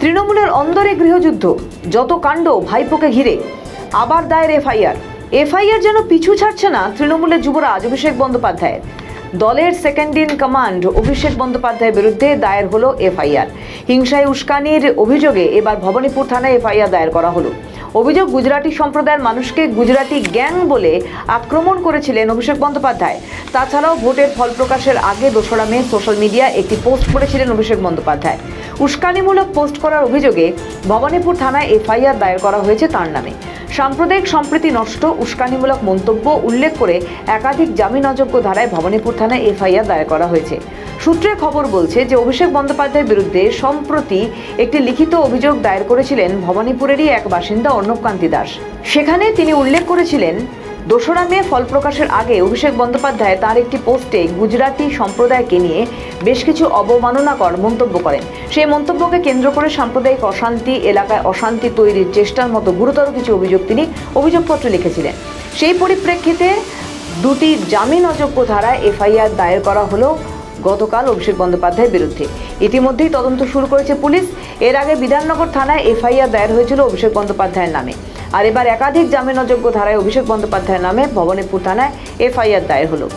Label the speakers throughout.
Speaker 1: তৃণমূলের অন্দরে গৃহযুদ্ধ, যত কাণ্ড ভাইপোকে ঘিরে, আবার দায়ের এফআইআর যেন পিছু ছাড়ছে না তৃণমূলের যুবরাজ অভিষেক বন্দ্যোপাধ্যায়ের। দলের সেকেন্ড ইন কমান্ড অভিষেক বন্দ্যোপাধ্যায়ের বিরুদ্ধে দায়ের হলো এফআইআর। হিংসায় উস্কানির অভিযোগে এবার ভবানীপুর থানায় এফআইআর দায়ের করা হলো। অভিযোগ, গুজরাটি সম্প্রদায়ের মানুষকে গুজরাটি গ্যাং বলে আক্রমণ করেছিলেন অভিষেক বন্দ্যোপাধ্যায়। তাছাড়াও ভোটের ফল প্রকাশের আগে 2রা মে সোশ্যাল মিডিয়ায় একটি পোস্ট করেছিলেন অভিষেক বন্দ্যোপাধ্যায়। উস্কানিমূলক পোস্ট করার অভিযোগে ভবানীপুর থানায় এফআইআর দায়ের করা হয়েছে তার নামে। সাম্প্রদায়িক সম্প্রীতি নষ্ট, উস্কানিমূলক মন্তব্য উল্লেখ করে একাধিক জামিন অযোগ্য ধারায় ভবানীপুর থানায় এফআইআর দায়ের করা হয়েছে। সূত্রে খবর বলছে যে অভিষেক বন্দ্যোপাধ্যায়ের বিরুদ্ধে সম্প্রতি একটি লিখিত অভিযোগ দায়ের করেছিলেন ভবানীপুরেরই এক বাসিন্দা অর্ণবকান্তি দাস। সেখানে তিনি উল্লেখ করেছিলেন, 2রা মে ফল প্রকাশের আগে অভিষেক বন্দ্যোপাধ্যায় তার একটি পোস্টে গুজরাটি সম্প্রদায়কে নিয়ে বেশ কিছু অবমাননাকর মন্তব্য করেন। সেই মন্তব্যকে কেন্দ্র করে সাম্প্রদায়িক অশান্তি, এলাকায় অশান্তি তৈরির চেষ্টার মতো গুরুতর কিছু অভিযোগ তিনি অভিযোগপত্রে লিখেছিলেন। সেই পরিপ্রেক্ষিতে 2টি জামিন অযোগ্য ধারায় এফআইআর দায়ের করা হলো গতকাল অভিষেক বন্দ্যোপাধ্যায়ের বিরুদ্ধে। ইতিমধ্যেই তদন্ত শুরু করেছে পুলিশ। এর আগে বিধাননগর থানায় এফআইআর দায়ের হয়েছিল অভিষেক বন্দ্যোপাধ্যায়ের নামে। আর এবার একাধিক জামিন অযোগ্য ধারায় অভিষেক বন্দ্যোপাধ্যায়ের নামে ভবানীপুর থানায় এফআইআর দায়ের হলো।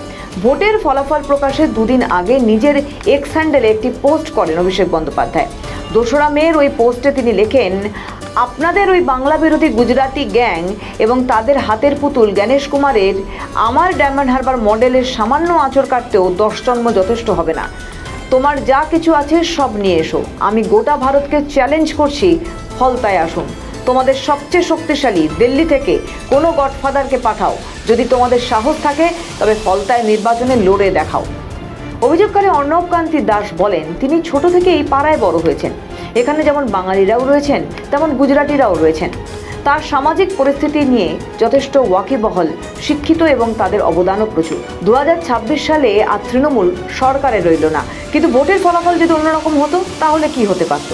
Speaker 1: ভোটের ফলাফল প্রকাশের 2 দিন আগে নিজের এক্স হ্যান্ডেলে একটি পোস্ট করেন অভিষেক বন্দ্যোপাধ্যায়। 2রা মের ওই পোস্টে তিনি লেখেন, আপনাদের ওই বাংলা বিরোধী গুজরাটি গ্যাং এবং তাদের হাতের পুতুল জ্ঞানেশ কুমারের আমার ডায়মন্ড হারবার মডেলের সামান্য আঁচড় কাটতেও 10 জন্ম যথেষ্ট হবে না। তোমার যা কিছু আছে সব নিয়ে এসো। আমি গোটা ভারতকে চ্যালেঞ্জ করছি, ফলতায় আসুন। তোমাদের সবচেয়ে শক্তিশালী দিল্লি থেকে কোনো গডফাদারকে পাঠাও। যদি তোমাদের সাহস থাকে তবে ফলতায় নির্বাচনে লড়ে দেখাও। অভিযোগকারী অর্ণবকান্তি দাস বলেন, তিনি ছোট থেকে এই পাড়ায় বড় হয়েছেন। এখানে যেমন বাঙালিরাও রয়েছেন তেমন গুজরাটিরাও রয়েছেন। তার সামাজিক পরিস্থিতি নিয়ে যথেষ্ট ওয়াকিবহল, শিক্ষিত এবং তাদের অবদানও প্রচুর। 2026 সালে আর তৃণমূল সরকারে রইল না, কিন্তু ভোটের ফলাফল যদি অন্যরকম হতো তাহলে কি হতে পারত।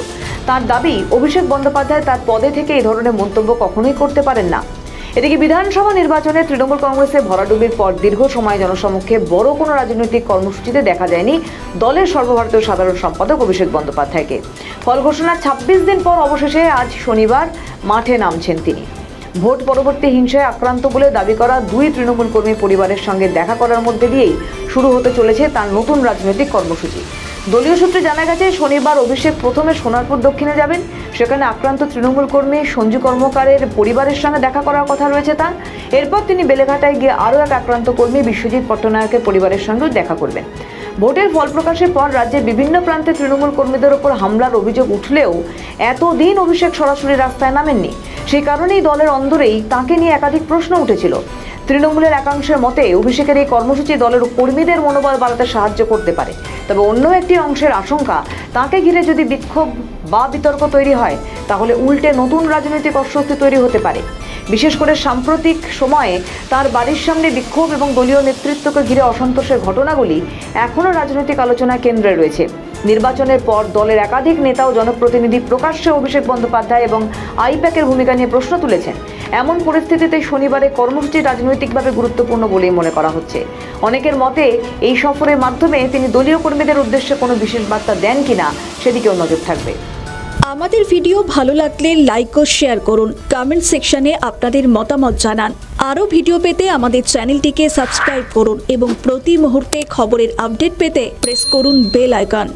Speaker 1: তার দাবি, অভিষেক বন্দ্যোপাধ্যায় তার পদে থেকে এই ধরনের মন্তব্য কখনোই করতে পারেন না। এদিকে বিধানসভা নির্বাচনে তৃণমূল কংগ্রেসের ভরাডুবির পর দীর্ঘ সময় জনসমক্ষে বড় কোনো রাজনৈতিক কর্মসূচিতে দেখা যায়নি দলের সর্বভারতীয় সাধারণ সম্পাদক অভিষেক বন্দ্যোপাধ্যায়কে। ফল ঘোষণার 26 দিন পর অবশেষে আজ শনিবার মাঠে নামছেন তিনি। ভোট পরবর্তী হিংসায় আক্রান্ত বলে দাবি করা 2 তৃণমূল কর্মী পরিবারের সঙ্গে দেখা করার মধ্যে দিয়েই শুরু হতে চলেছে তার নতুন রাজনৈতিক কর্মসূচি। দলীয় সূত্রে জানা গেছে, শনিবার অভিষেক প্রথমে সোনারপুর দক্ষিণে যাবেন। সেখানে আক্রান্ত তৃণমূল কর্মী সঞ্জু কর্মকারের পরিবারের সঙ্গে দেখা করার কথা রয়েছে তার। এরপর তিনি বেলেঘাটায় গিয়ে আরও এক আক্রান্ত কর্মী বিশ্বজিৎ পট্টনায়কের পরিবারের সঙ্গেও দেখা করবেন। ভোটের ফল প্রকাশের পর রাজ্যের বিভিন্ন প্রান্তে তৃণমূল কর্মীদের ওপর হামলার অভিযোগ উঠলেও এতদিন অভিষেক সরাসরি রাস্তায় নামেননি। সেই কারণেই দলের অন্দরেই তাঁকে নিয়ে একাধিক প্রশ্ন উঠেছিল। তৃণমূলের একাংশের মতে অভিষেকের এই কর্মসূচি দলের কর্মীদের মনোবল বাড়াতে সাহায্য করতে পারে। তবে অন্য একটি অংশের আশঙ্কা, তাঁকে ঘিরে যদি বিক্ষোভ বা বিতর্ক তৈরি হয় তাহলে উল্টে নতুন রাজনৈতিক অস্বস্তি তৈরি হতে পারে। বিশেষ করে সাম্প্রতিক সময়ে তার বাড়ির সামনে বিক্ষোভ এবং দলীয় নেতৃত্বকে ঘিরে অসন্তোষের ঘটনাগুলি এখনও রাজনৈতিক আলোচনার কেন্দ্রে রয়েছে। নির্বাচনের পর দলের একাধিক নেতা ও জনপ্রতিনিধি প্রকাশ্যে অভিষেক বন্দ্যোপাধ্যায় এবং আইপ্যাকের ভূমিকা নিয়ে প্রশ্ন তুলেছেন। এমন পরিস্থিতিতে শনিবারে কর্মসূচি রাজনৈতিকভাবে গুরুত্বপূর্ণ বলেই মনে করা হচ্ছে। অনেকের মতে এই সফরের মাধ্যমে তিনি দলীয় কর্মীদের উদ্দেশ্যে কোনো বিশেষ বার্তা দেন কিনা সেদিকেও নজর থাকবে।
Speaker 2: আমাদের ভিডিও ভালো লাগলে লাইক ও শেয়ার করুন। কমেন্ট সেকশনে আপনাদের মতামত জানান। আরও ভিডিও পেতে আমাদের চ্যানেলটিকে সাবস্ক্রাইব করুন এবং প্রতি মুহূর্তে খবরের আপডেট পেতে প্রেস করুন বেল আইকন।